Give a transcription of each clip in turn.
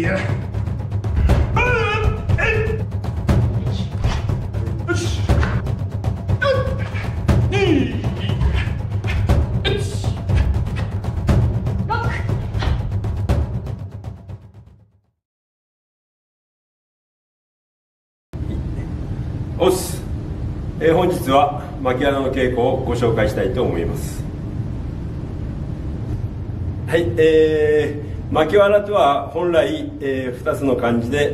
やおっす、本日は牧原の稽古をご紹介したいと思います。はい、牧原とは本来、2つの漢字で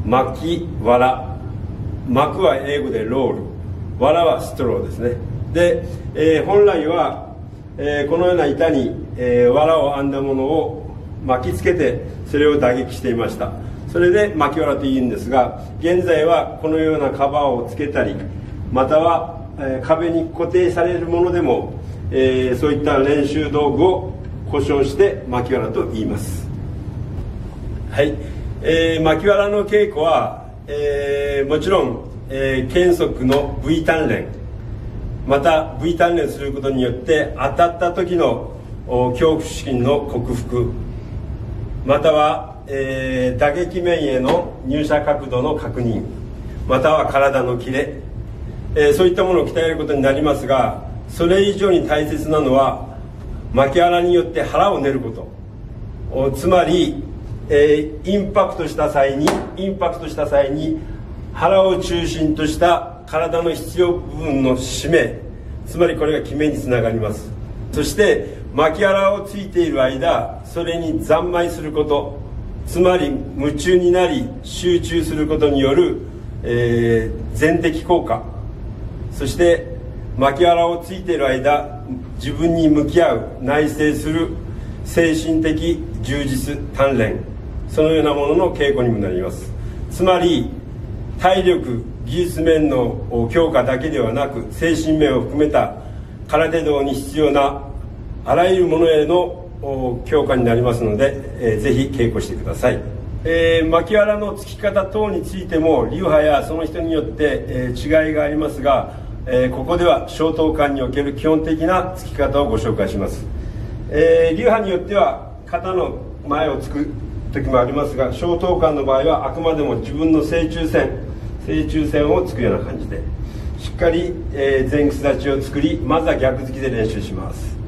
牧藁、牧は英語でロール、藁はストローですね。で、本来は、このような板に、藁を編んだものを巻きつけてそれを打撃していました。それで牧藁というんですが、現在はこのようなカバーをつけたり、または、壁に固定されるものでも、そういった練習道具を故障して牧藁と言います。はい、牧藁の稽古は、もちろん、剣則の V 鍛錬、また V 鍛錬することによって当たった時の恐怖心の克服、または打撃面への入射角度の確認、または体のキレ、そういったものを鍛えることになりますが、それ以上に大切なのは牧藁によって腹を練ること、つまり、インパクトした際に腹を中心とした体の必要部分の締め、つまりこれが決めにつながります。そして牧藁をついている間、それに三昧すること、つまり夢中になり集中することによる、全的効果、そして牧藁をついている間、自分に向き合う、内省する精神的充実鍛錬、そのようなものの稽古にもなります。つまり体力技術面の強化だけではなく、精神面を含めた空手道に必要なあらゆるものへの強化になりますので、ぜひ稽古してください。牧藁のつき方等についても流派やその人によって、違いがありますが、ここでは松濤館における基本的なつき方をご紹介します。流派によっては肩の前をつく時もありますが、松濤館の場合はあくまでも自分の正中線をつくような感じでしっかり、前屈立ちを作り、まずは逆突きで練習します。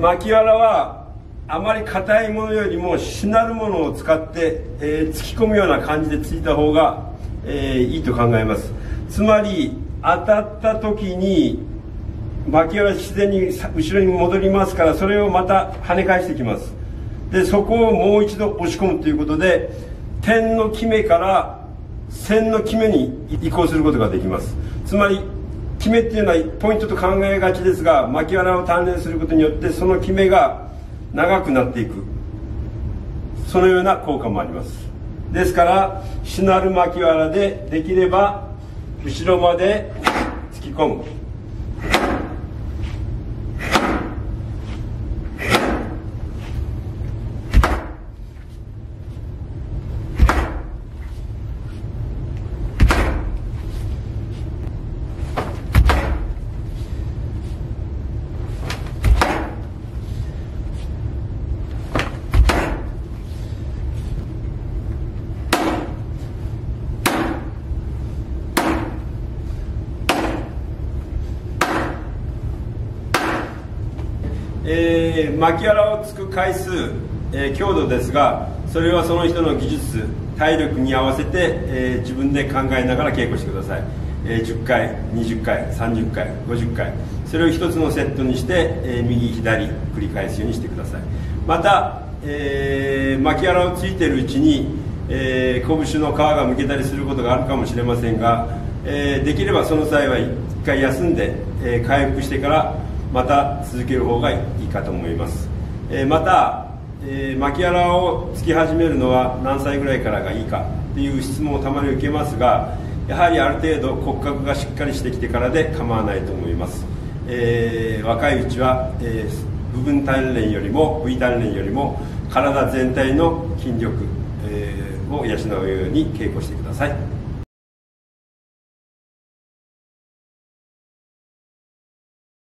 牧藁はあまり硬いものよりもしなるものを使って、突き込むような感じでついた方が、いいと考えます。つまり当たった時に牧藁は自然に後ろに戻りますから、それをまた跳ね返してきます。でそこをもう一度押し込むということで、点の決めから線の決めに移行することができます。つまり決めっていうのはポイントと考えがちですが、牧藁を鍛錬することによってその決めが長くなっていく、そのような効果もあります。ですからしなる牧藁でできれば後ろまで突き込む、牧藁をつく回数、強度ですが、それはその人の技術体力に合わせて、自分で考えながら稽古してください。10回20回30回50回、それを一つのセットにして、右左繰り返すようにしてください。また、牧藁をついているうちに、拳の皮がむけたりすることがあるかもしれませんが、できればその際は一回休んで、回復してからまた続ける方がいいかと思います。また、牧藁をつき始めるのは何歳ぐらいからがいいかという質問をたまに受けますが、やはりある程度骨格がしっかりしてきてからで構わないと思います。若いうちは、部分鍛錬よりも部位鍛錬よりも体全体の筋力を養うように稽古してください。